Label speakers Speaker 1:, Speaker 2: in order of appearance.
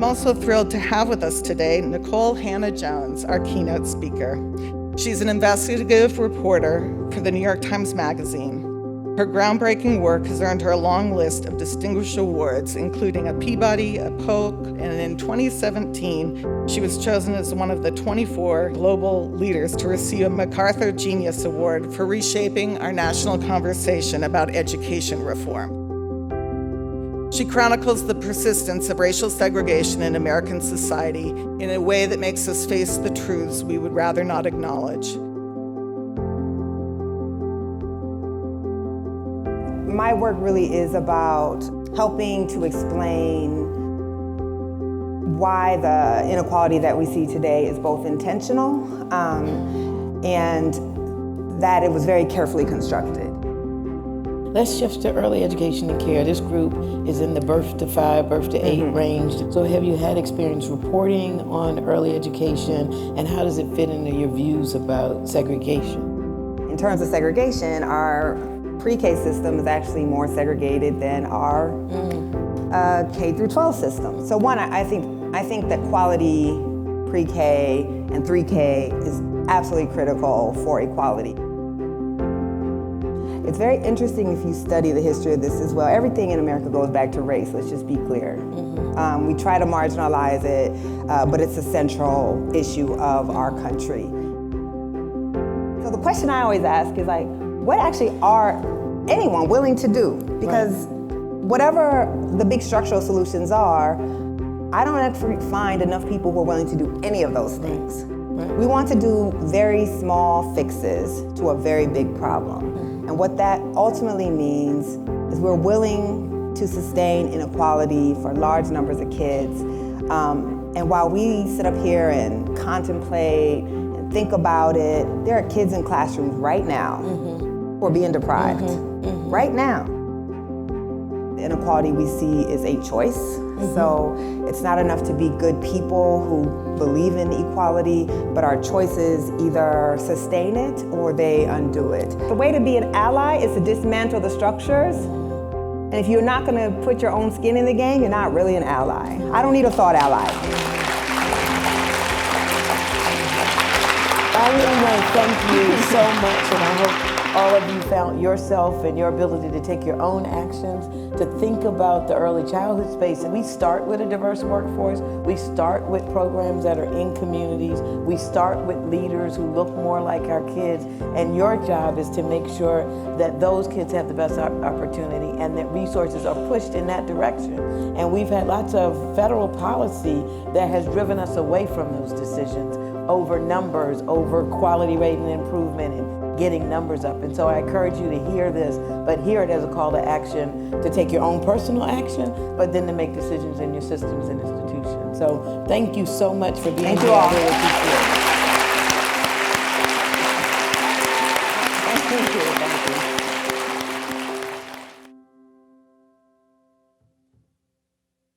Speaker 1: I'm also thrilled to have with us today Nikole Hannah-Jones, our keynote speaker. She's an investigative reporter for the New York Times Magazine. Her groundbreaking work has earned her a long list of distinguished awards, including a Peabody, a Polk, and in 2017, she was chosen as one of the 24 global leaders to receive a MacArthur Genius Award for reshaping our national conversation about education reform. She chronicles the persistence of racial segregation in American society in a way that makes us face the truths we would rather not acknowledge.
Speaker 2: My work really is about helping to explain why the inequality that we see today is both intentional and that it was very carefully constructed.
Speaker 3: Let's shift to early education and care. This group is in the birth to 5, birth to 8 range. So have you had experience reporting on early education, and how does it fit into your views about segregation?
Speaker 2: In terms of segregation, our pre-K system is actually more segregated than our K through 12 system. So one, I think that quality pre-K and 3K is absolutely critical for equality. It's very interesting if you study the history of this as well. Everything in America goes back to race, let's just be clear. We try to marginalize it, but it's a central issue of our country. So the question I always ask is like, what actually are anyone willing to do? Because whatever the big structural solutions are, I don't actually find enough people who are willing to do any of those things. We want to do very small fixes to a very big problem. And what that ultimately means is we're willing to sustain inequality for large numbers of kids. And while we sit up here and contemplate and think about it, there are kids in classrooms right now who are being deprived. Right now. The inequality we see is a choice. So it's not enough to be good people who believe in equality, but our choices either sustain it or they undo it. The way to be an ally is to dismantle the structures. And if you're not gonna put your own skin in the game, you're not really an ally. I don't need a thought ally.
Speaker 3: I really want to thank you so much, and I hope all of you found yourself and your ability to take your own actions to think about the early childhood space. And we start with a diverse workforce. We start with programs that are in communities. We start with leaders who look more like our kids. And your job is to make sure that those kids have the best opportunity and that resources are pushed in that direction. And we've had lots of federal policy that has driven us away from those decisions over numbers, over quality rating improvement, and getting numbers up. And so I encourage you to hear this, but hear it as a call to action, to take your own personal action, but then to make decisions in your systems and institutions. So thank you so much for being here.
Speaker 2: Thank you all.
Speaker 3: I really appreciate it. Thank you.